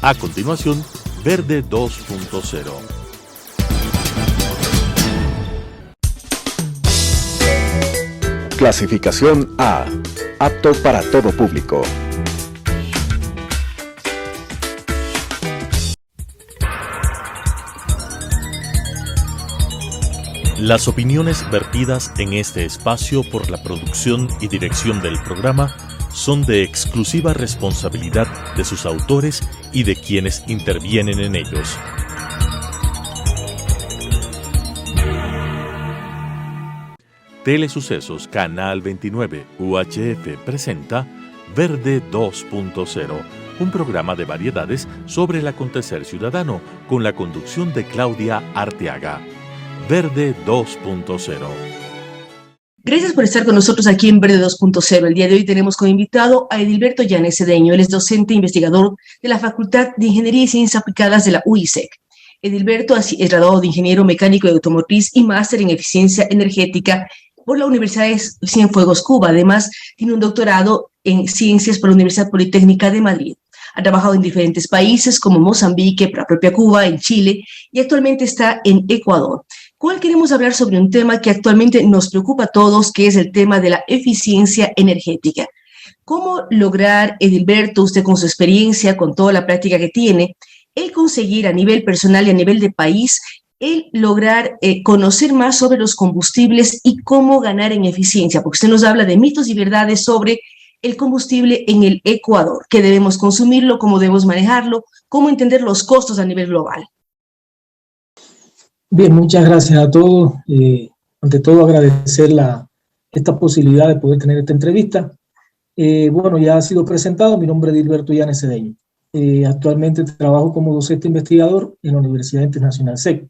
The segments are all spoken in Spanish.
A continuación, Verde 2.0. Clasificación A. Apto para todo público. Las opiniones vertidas en este espacio por la producción y dirección del programa son de exclusiva responsabilidad de sus autores y de quienes intervienen en ellos. Telesucesos Canal 29 UHF presenta Verde 2.0, un programa de variedades sobre el acontecer ciudadano con la conducción de Claudia Arteaga. Verde 2.0. Gracias por estar con nosotros aquí en Verde 2.0. El día de hoy tenemos como invitado a Edilberto Llanes Cedeño. Él es docente e investigador de la Facultad de Ingeniería y Ciencias Aplicadas de la UISEC. Edilberto es graduado de ingeniero mecánico de automotriz y máster en eficiencia energética por la Universidad de Cienfuegos, Cuba. Además, tiene un doctorado en ciencias por la Universidad Politécnica de Madrid. Ha trabajado en diferentes países como Mozambique, la propia Cuba, en Chile y actualmente está en Ecuador. Con él queremos hablar sobre un tema que actualmente nos preocupa a todos, que es el tema de la eficiencia energética. ¿Cómo lograr, Edilberto, usted con su experiencia, con toda la práctica que tiene, el conseguir a nivel personal y a nivel de país, el lograr conocer más sobre los combustibles y cómo ganar en eficiencia? Porque usted nos habla de mitos y verdades sobre el combustible en el Ecuador, que debemos consumirlo, cómo debemos manejarlo, cómo entender los costos a nivel global. Bien, muchas gracias a todos. Ante todo, agradecer esta posibilidad de poder tener esta entrevista. Bueno, ya ha sido presentado, mi nombre es Edilberto Llanes Cedeño. Actualmente trabajo como docente investigador en la Universidad Internacional SEC.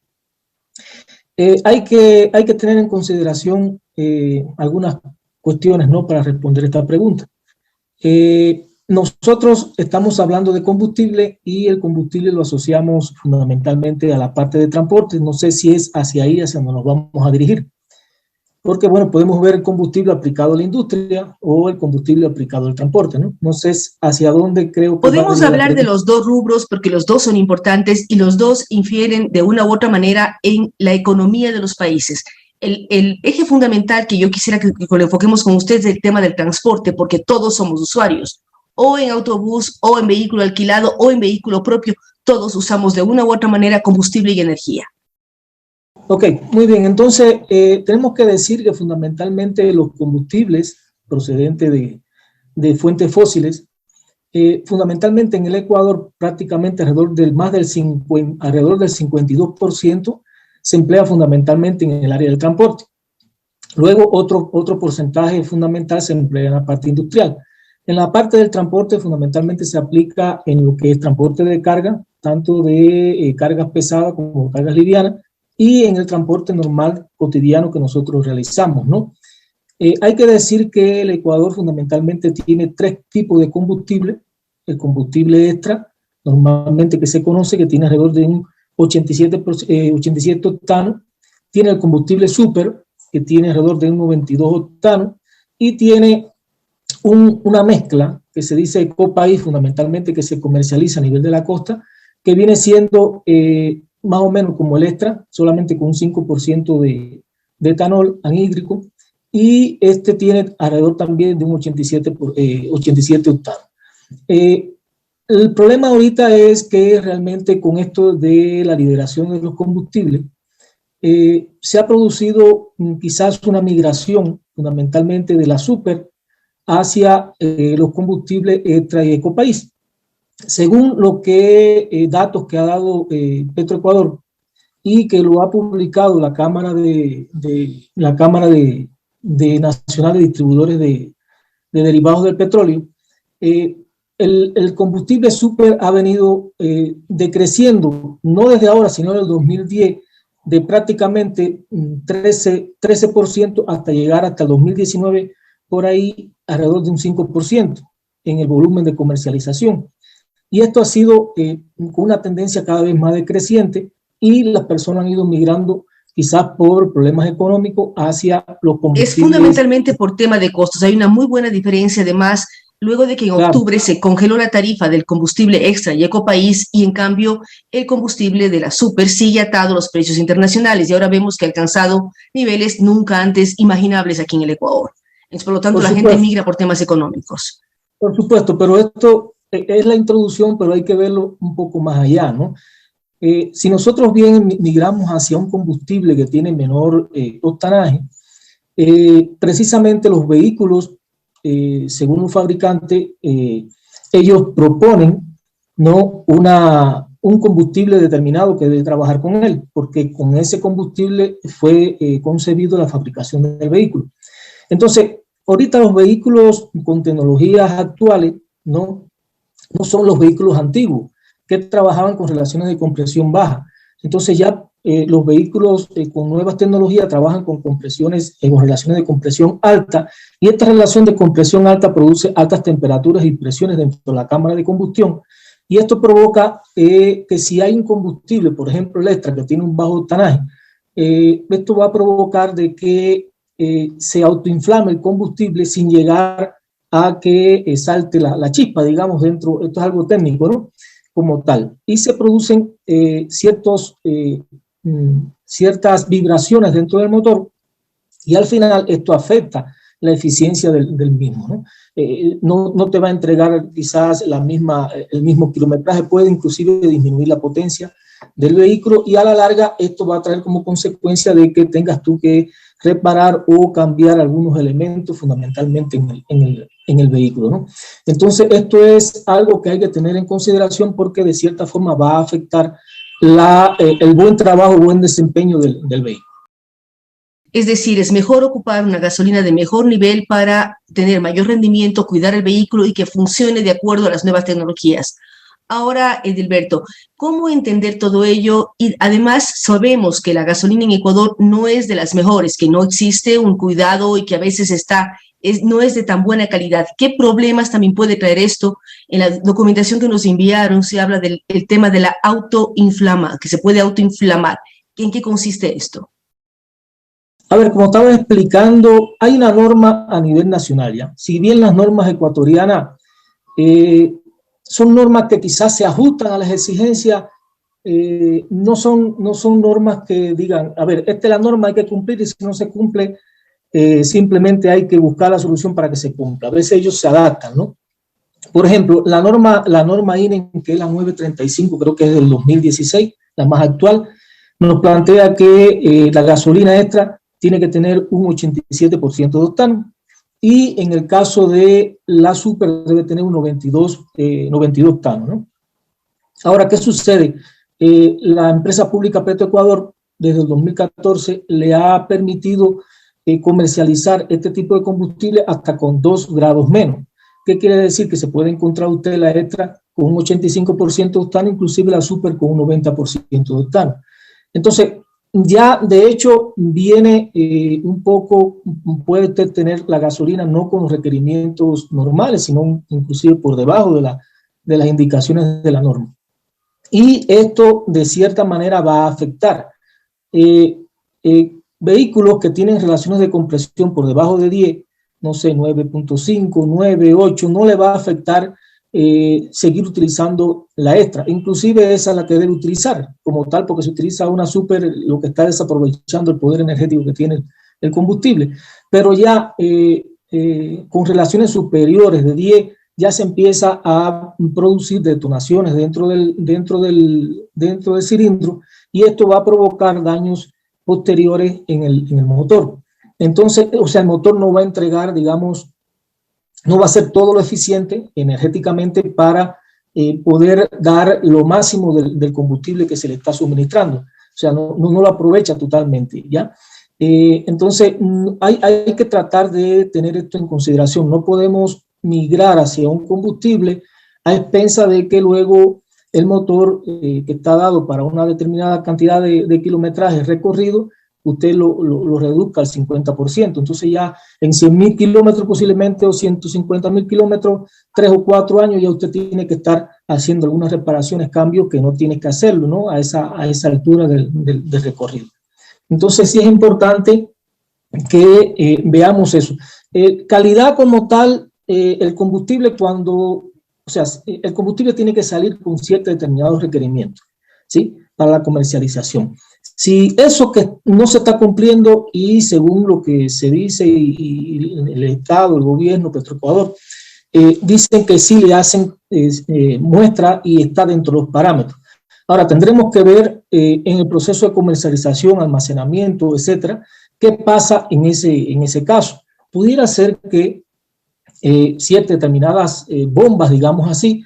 Hay que tener en consideración algunas cuestiones, ¿no?, para responder esta pregunta. Nosotros estamos hablando de combustible y el combustible lo asociamos fundamentalmente a la parte de transporte. No sé si es hacia ahí, hacia donde nos vamos a dirigir. Porque, bueno, podemos ver el combustible aplicado a la industria o el combustible aplicado al transporte, ¿no? No sé hacia dónde creo que... Podemos hablar de los dos rubros porque los dos son importantes y los dos infieren de una u otra manera en la economía de los países. El eje fundamental que yo quisiera que lo enfoquemos con ustedes es el tema del transporte, porque todos somos usuarios, o en autobús, o en vehículo alquilado, o en vehículo propio, todos usamos de una u otra manera combustible y energía. Ok, muy bien. Entonces, tenemos que decir que fundamentalmente los combustibles procedentes de fuentes fósiles, fundamentalmente en el Ecuador, prácticamente alrededor del 52% se emplea fundamentalmente en el área del transporte. Luego, otro porcentaje fundamental se emplea en la parte industrial. En la parte del transporte, fundamentalmente se aplica en lo que es transporte de carga, tanto de cargas pesadas como cargas livianas, y en el transporte normal cotidiano que nosotros realizamos, ¿no? Hay que decir que el Ecuador fundamentalmente tiene tres tipos de combustible. El combustible extra, normalmente que se conoce, que tiene alrededor de un 87 octanos, tiene el combustible super, que tiene alrededor de un 92 octanos, y tiene una mezcla que se dice ecopaís, fundamentalmente que se comercializa a nivel de la costa, que viene siendo más o menos como el extra, solamente con un 5% de etanol anhídrico, y este tiene alrededor también de un 87 octanos. El problema ahorita es que realmente con esto de la liberación de los combustibles, se ha producido quizás una migración fundamentalmente de la super hacia los combustibles extra y ecopaís. Según lo que datos que ha dado Petroecuador y que lo ha publicado la Cámara Nacional de Distribuidores de Derivados del Petróleo, el combustible super ha venido decreciendo, no desde ahora, sino desde el 2010, de prácticamente 13% hasta llegar hasta el 2019, por ahí alrededor de un 5% en el volumen de comercialización. Y esto ha sido con una tendencia cada vez más decreciente y las personas han ido migrando quizás por problemas económicos hacia los combustibles. Es fundamentalmente por tema de costos. Hay una muy buena diferencia además luego de que en Claro. octubre se congeló la tarifa del combustible extra y ecopaís, y en cambio el combustible de la super sigue atado a los precios internacionales, y ahora vemos que ha alcanzado niveles nunca antes imaginables aquí en el Ecuador. Por lo tanto, Por la supuesto. gente migra por temas económicos. Por supuesto, pero esto es la introducción, pero hay que verlo un poco más allá, ¿no? Si nosotros bien migramos hacia un combustible que tiene menor octanaje, precisamente los vehículos, según un fabricante, ellos proponen, ¿no?, un combustible determinado que debe trabajar con él, porque con ese combustible fue concebido la fabricación del vehículo. Entonces, ahorita los vehículos con tecnologías actuales no son los vehículos antiguos que trabajaban con relaciones de compresión baja. Entonces ya los vehículos con nuevas tecnologías trabajan con compresiones, con relaciones de compresión alta, y esta relación de compresión alta produce altas temperaturas y presiones dentro de la cámara de combustión, y esto provoca que si hay un combustible, por ejemplo el extra, que tiene un bajo octanaje, esto va a provocar de que se autoinflame el combustible sin llegar a que salte la chispa, digamos, dentro. Esto es algo técnico, ¿no?, como tal, y se producen ciertas vibraciones dentro del motor, y al final esto afecta la eficiencia del mismo, ¿no? No te va a entregar quizás el mismo kilometraje, puede inclusive disminuir la potencia del vehículo, y a la larga esto va a traer como consecuencia de que tengas tú que reparar o cambiar algunos elementos fundamentalmente en el vehículo, ¿no? Entonces esto es algo que hay que tener en consideración, porque de cierta forma va a afectar el buen trabajo, buen desempeño del vehículo. Es decir, es mejor ocupar una gasolina de mejor nivel para tener mayor rendimiento, cuidar el vehículo y que funcione de acuerdo a las nuevas tecnologías. Ahora, Edilberto, ¿cómo entender todo ello? Y además sabemos que la gasolina en Ecuador no es de las mejores, que no existe un cuidado y que a veces no es de tan buena calidad. ¿Qué problemas también puede traer esto? En la documentación que nos enviaron se habla del tema de la que se puede autoinflamar. ¿En qué consiste esto? A ver, como estaba explicando, hay una norma a nivel nacional, ¿ya? Si bien las normas ecuatorianas son normas que quizás se ajustan a las exigencias, no son normas que digan, a ver, esta es la norma, hay que cumplir, y si no se cumple, simplemente hay que buscar la solución para que se cumpla. A veces ellos se adaptan, ¿no? Por ejemplo, la norma INE, que es la 935, creo que es del 2016, la más actual, nos plantea que la gasolina extra tiene que tener un 87% de octano, y en el caso de la super debe tener un 92 octano, ¿no? Ahora, ¿qué sucede? La empresa pública Petroecuador desde el 2014 le ha permitido comercializar este tipo de combustible hasta con 2 grados menos. ¿Qué quiere decir? Que se puede encontrar usted la extra con un 85% de octano, inclusive la super con un 90% de octano. Entonces, ya de hecho viene un poco, puede usted tener la gasolina no con los requerimientos normales, sino inclusive por debajo de las indicaciones de la norma. Y esto de cierta manera va a afectar vehículos que tienen relaciones de compresión por debajo de 10, no sé, 9.5, 9, 8, no le va a afectar seguir utilizando la extra. Inclusive esa es la que debe utilizar como tal, porque se utiliza una super, lo que está desaprovechando el poder energético que tiene el combustible. Pero ya con relaciones superiores de 10, ya se empieza a producir detonaciones dentro del cilindro, y esto va a provocar daños posteriores en el motor. Entonces, o sea, el motor no va a entregar, digamos, no va a ser todo lo eficiente energéticamente para poder dar lo máximo del combustible que se le está suministrando. O sea, no lo aprovecha totalmente, ¿ya? Entonces, hay que tratar de tener esto en consideración. No podemos migrar hacia un combustible a expensa de que luego el motor que está dado para una determinada cantidad de kilometraje recorrido, usted lo reduzca al 50%. Entonces ya en 100.000 kilómetros posiblemente, o 150.000 kilómetros, 3 o 4 años, ya usted tiene que estar haciendo algunas reparaciones, cambios que no tiene que hacerlo, ¿no? A esa altura del recorrido. Entonces sí es importante que veamos eso. Calidad como tal, el combustible el combustible tiene que salir con ciertos determinados requerimientos, ¿sí? Para la comercialización. Si eso que no se está cumpliendo y según lo que se dice y el Estado, el gobierno, Petroecuador, dicen que sí le hacen muestra y está dentro de los parámetros. Ahora tendremos que ver en el proceso de comercialización, almacenamiento, etcétera, qué pasa en ese caso. Pudiera ser que ciertas determinadas bombas, digamos así,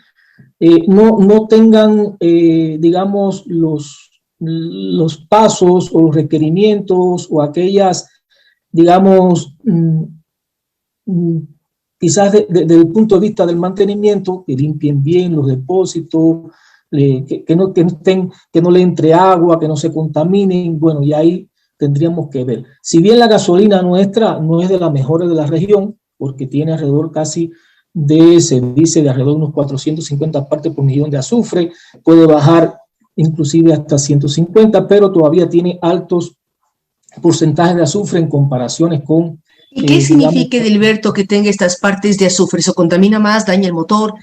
no tengan, digamos, los pasos o los requerimientos o aquellas, digamos, quizás desde el punto de vista del mantenimiento, que limpien bien los depósitos, que no le entre agua, que no se contaminen. Bueno, y ahí tendríamos que ver. Si bien la gasolina nuestra no es de las mejores de la región, porque tiene alrededor casi se dice de alrededor de unos 450 partes por millón de azufre, puede bajar inclusive hasta 150, pero todavía tiene altos porcentajes de azufre en comparaciones con... ¿Y qué significa, Edilberto, que tenga estas partes de azufre? ¿Eso contamina más, daña el motor?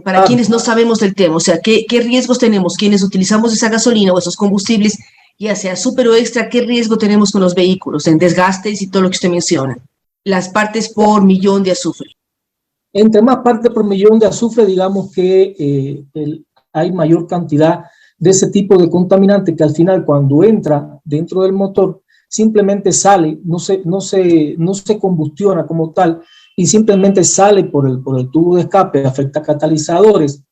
Para quienes no sabemos del tema, o sea, ¿qué riesgos tenemos quienes utilizamos esa gasolina o esos combustibles, ya sea súper o extra? ¿Qué riesgo tenemos con los vehículos en desgastes y todo lo que usted menciona? Las partes por millón de azufre. Entre más partes por millón de azufre, digamos que hay mayor cantidad de ese tipo de contaminante que al final cuando entra dentro del motor simplemente sale, no se combustiona como tal y simplemente sale por el tubo de escape, afecta a catalizadores,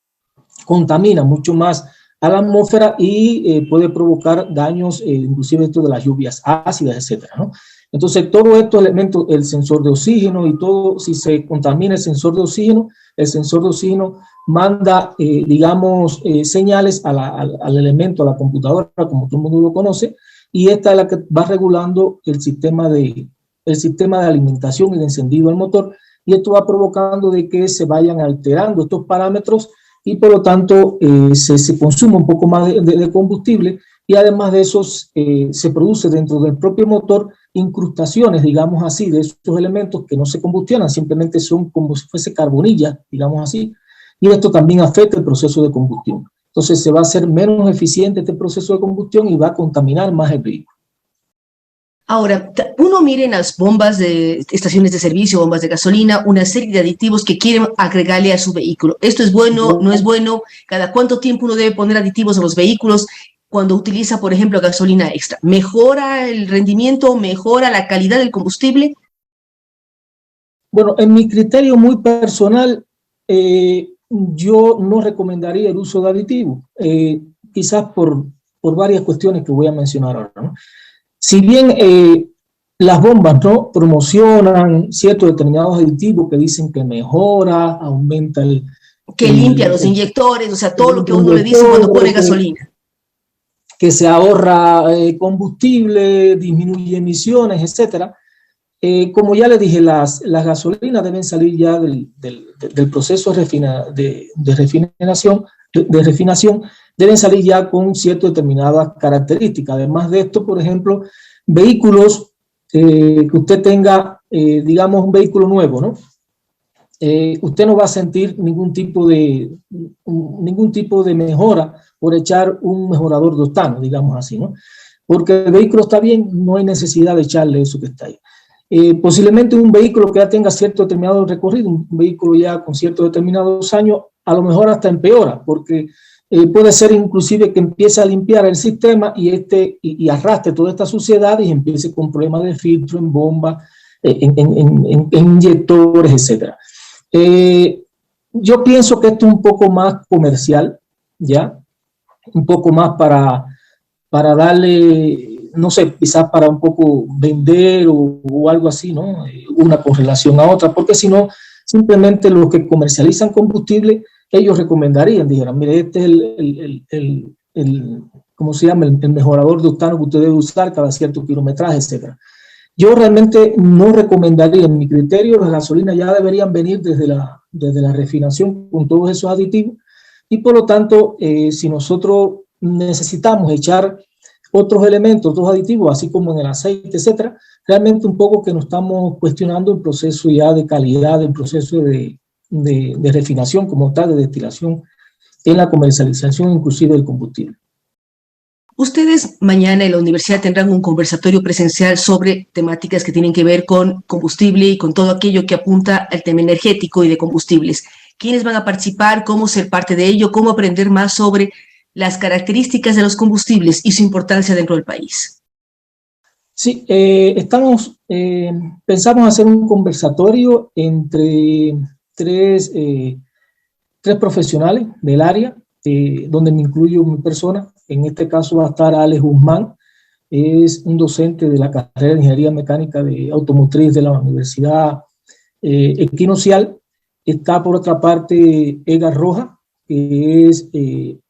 contamina mucho más a la atmósfera y puede provocar daños, inclusive esto de las lluvias ácidas, etcétera, ¿no? Entonces, todos estos elementos, el sensor de oxígeno y todo, si se contamina el sensor de oxígeno manda, digamos, señales al elemento, a la computadora, como todo el mundo lo conoce, y esta es la que va regulando el sistema de alimentación y de encendido del motor, y esto va provocando de que se vayan alterando estos parámetros y por lo tanto se consume un poco más de combustible y además de eso se produce dentro del propio motor incrustaciones, digamos así, de estos elementos que no se combustionan, simplemente son como si fuese carbonilla, digamos así, y esto también afecta el proceso de combustión. Entonces se va a hacer menos eficiente este proceso de combustión y va a contaminar más el vehículo. Ahora, uno mira en las bombas de estaciones de servicio, bombas de gasolina, una serie de aditivos que quieren agregarle a su vehículo. ¿Esto es bueno? ¿No es bueno? ¿Cada cuánto tiempo uno debe poner aditivos a los vehículos cuando utiliza, por ejemplo, gasolina extra? ¿Mejora el rendimiento? ¿Mejora la calidad del combustible? Bueno, en mi criterio muy personal, yo no recomendaría el uso de aditivos, quizás por varias cuestiones que voy a mencionar ahora, ¿no? Si bien las bombas, ¿no?, promocionan ciertos determinados aditivos que dicen que mejora, aumenta que limpia los inyectores, o sea, todo lo que uno le dice cuando pone gasolina. Que se ahorra combustible, disminuye emisiones, etcétera. Como ya le dije, las gasolinas deben salir ya del proceso de refinación, deben salir ya con ciertas determinadas características. Además de esto, por ejemplo, vehículos que usted tenga, digamos, un vehículo nuevo, ¿no? Usted no va a sentir ningún tipo de mejora por echar un mejorador de octano, digamos así, ¿no? Porque el vehículo está bien, no hay necesidad de echarle eso que está ahí. Posiblemente un vehículo que ya tenga cierto determinado recorrido, un vehículo ya con ciertos determinados años, a lo mejor hasta empeora, porque puede ser inclusive que empiece a limpiar el sistema y arrastre toda esta suciedad y empiece con problemas de filtro, en bomba, en inyectores, etcétera. Yo pienso que esto es un poco más comercial, ¿ya? Un poco más para darle, no sé, quizás para un poco vender o algo así, ¿no? Una correlación a otra, porque si no, simplemente los que comercializan combustible, ellos recomendarían, dijeran, mire, este es ¿cómo se llama? El mejorador de octano que usted debe usar cada cierto kilometraje, etcétera. Yo realmente no recomendaría, en mi criterio, las gasolinas ya deberían venir desde la refinación con todos esos aditivos y por lo tanto, si nosotros necesitamos echar otros elementos, otros aditivos, así como en el aceite, etcétera, realmente un poco que nos estamos cuestionando el proceso ya de calidad, el proceso de refinación como tal, de destilación en la comercialización inclusive del combustible. Ustedes mañana en la universidad tendrán un conversatorio presencial sobre temáticas que tienen que ver con combustible y con todo aquello que apunta al tema energético y de combustibles. ¿Quiénes van a participar? ¿Cómo ser parte de ello? ¿Cómo aprender más sobre las características de los combustibles y su importancia dentro del país? Sí, pensamos hacer un conversatorio entre tres profesionales del área, donde me incluyo mi persona. En este caso va a estar Alex Guzmán, es un docente de la carrera de Ingeniería Mecánica de Automotriz de la Universidad Equinocial. Está por otra parte Edgar Rojas, que es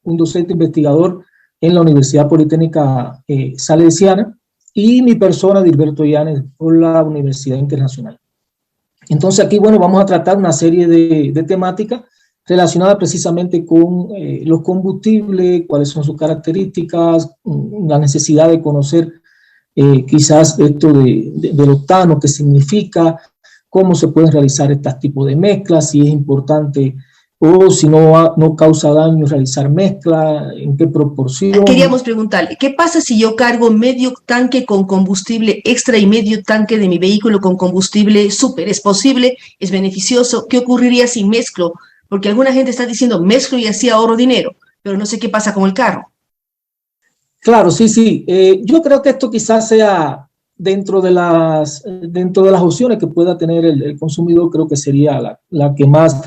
un docente investigador en la Universidad Politécnica Salesiana, y mi persona, Dilberto Llanes, por la Universidad Internacional. Entonces aquí, bueno, vamos a tratar una serie de temáticas relacionadas precisamente con los combustibles, cuáles son sus características, la necesidad de conocer quizás esto del octano, qué significa, cómo se pueden realizar estos tipos de mezclas, si es importante o si no causa daño realizar mezcla, en qué proporción. Queríamos preguntarle, ¿qué pasa si yo cargo medio tanque con combustible extra y medio tanque de mi vehículo con combustible súper? ¿Es posible? ¿Es beneficioso? ¿Qué ocurriría si mezclo? Porque alguna gente está diciendo mezclo y así ahorro dinero, pero no sé qué pasa con el carro. Claro, sí. Yo creo que esto quizás sea dentro de las opciones que pueda tener el consumidor, creo que sería la que más.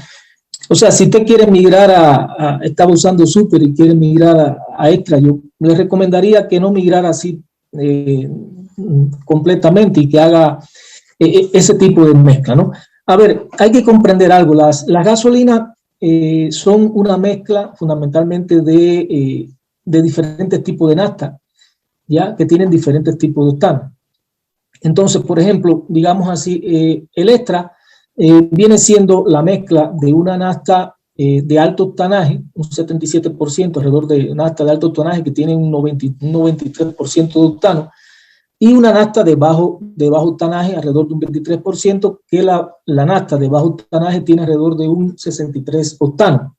O sea, si usted quiere migrar estaba usando super y quiere migrar a extra, yo le recomendaría que no migrara así completamente y que haga ese tipo de mezcla, ¿no? A ver, hay que comprender algo. Las gasolinas son una mezcla fundamentalmente de diferentes tipos de nafta, ¿ya? Que tienen diferentes tipos de octano. Entonces, por ejemplo, digamos así, el extra viene siendo la mezcla de una nafta de alto octanaje, un 77% alrededor de nafta de alto octanaje que tiene un 93% de octano, y una nafta de bajo octanaje alrededor de un 23%, que la nafta de bajo octanaje tiene alrededor de un 63 octano.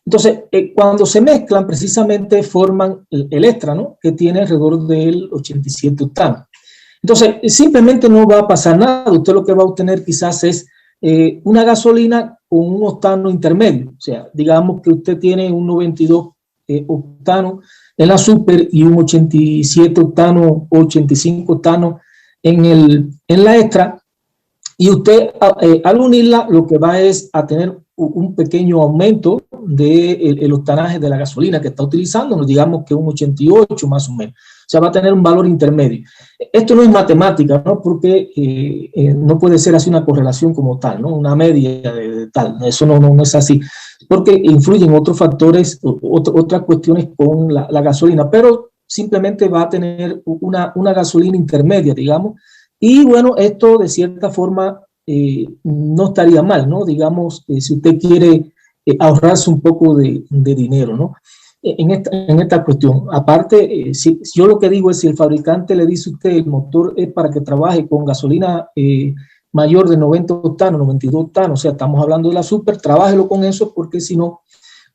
Entonces, cuando se mezclan, precisamente forman el extra, ¿no? Que tiene alrededor del 87 octano. Entonces, simplemente no va a pasar nada. Usted lo que va a obtener quizás es una gasolina con un octano intermedio. O sea, digamos que usted tiene un 92 octano en la super y un 87 octano o 85 octano en la extra, y usted al unirla lo que va es a tener un pequeño aumento del octanaje de la gasolina que está utilizando, nos digamos que un 88 más o menos. O sea, va a tener un valor intermedio. Esto no es matemática, ¿no? Porque no puede ser así una correlación como tal, ¿no? Una media de tal. Eso no es así. Porque influyen otros factores, otras cuestiones con la gasolina, pero simplemente va a tener una gasolina intermedia, digamos. Y bueno, esto de cierta forma no estaría mal, ¿no? Digamos, si usted quiere ahorrarse un poco de dinero, ¿no? En esta cuestión. Aparte, yo lo que digo es, si el fabricante le dice a usted el motor es para que trabaje con gasolina mayor de 90 octanos, 92 octanos, o sea, estamos hablando de la super, trabájelo con eso, porque si no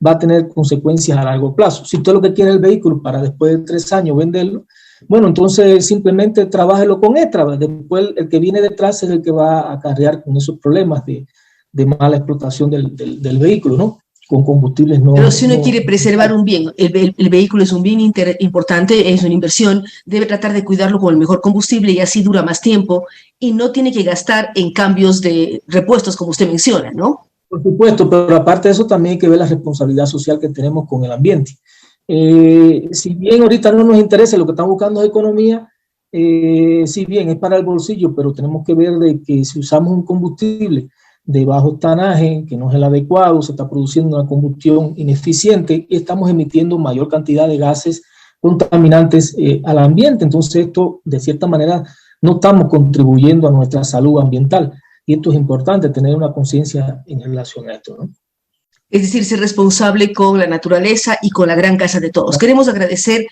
va a tener consecuencias a largo plazo. Si usted lo que quiere es el vehículo para después de 3 años venderlo, bueno, entonces simplemente trabájelo con extra. Después el que viene detrás es el que va a acarrear con esos problemas de mala explotación del vehículo, ¿no? Con combustibles no. Pero si uno quiere preservar un bien, el vehículo es un bien importante, es una inversión, debe tratar de cuidarlo con el mejor combustible y así dura más tiempo y no tiene que gastar en cambios de repuestos como usted menciona, ¿no? Por supuesto, pero aparte de eso también hay que ver la responsabilidad social que tenemos con el ambiente. Si bien ahorita no nos interesa, lo que estamos buscando es economía, si bien es para el bolsillo, pero tenemos que ver de que si usamos un combustible de bajo octanaje, que no es el adecuado, se está produciendo una combustión ineficiente y estamos emitiendo mayor cantidad de gases contaminantes al ambiente. Entonces esto, de cierta manera, no estamos contribuyendo a nuestra salud ambiental. Y esto es importante, tener una conciencia en relación a esto, ¿no? Es decir, ser responsable con la naturaleza y con la gran casa de todos. Queremos agradecer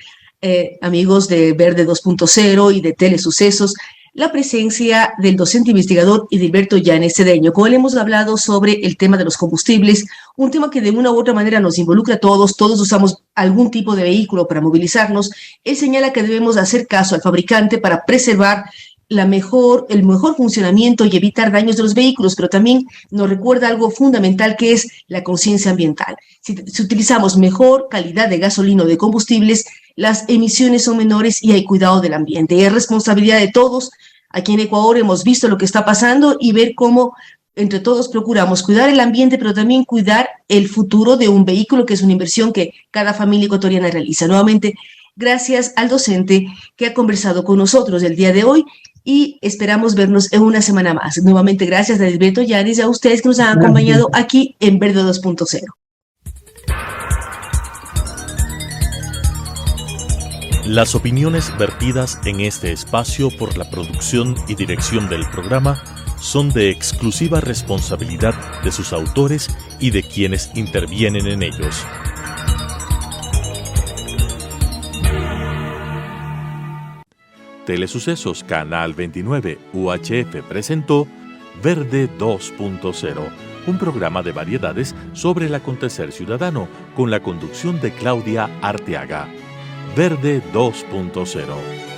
amigos de Verde 2.0 y de Telesucesos, la presencia del docente investigador Edilberto Llanes Cedeño. Con él hemos hablado sobre el tema de los combustibles, un tema que de una u otra manera nos involucra a todos usamos algún tipo de vehículo para movilizarnos. Él señala que debemos hacer caso al fabricante para preservar el mejor funcionamiento y evitar daños de los vehículos, pero también nos recuerda algo fundamental que es la conciencia ambiental. Si utilizamos mejor calidad de gasolina o de combustibles, las emisiones son menores y hay cuidado del ambiente. Y es responsabilidad de todos. Aquí en Ecuador hemos visto lo que está pasando y ver cómo entre todos procuramos cuidar el ambiente, pero también cuidar el futuro de un vehículo, que es una inversión que cada familia ecuatoriana realiza. Nuevamente, gracias al docente que ha conversado con nosotros el día de hoy y esperamos vernos en una semana más. Nuevamente, gracias a Edilberto Llanes y a ustedes que nos han acompañado aquí en Verde 2.0. Las opiniones vertidas en este espacio por la producción y dirección del programa son de exclusiva responsabilidad de sus autores y de quienes intervienen en ellos. Telesucesos Canal 29 UHF presentó Verde 2.0, un programa de variedades sobre el acontecer ciudadano con la conducción de Claudia Arteaga. Verde 2.0.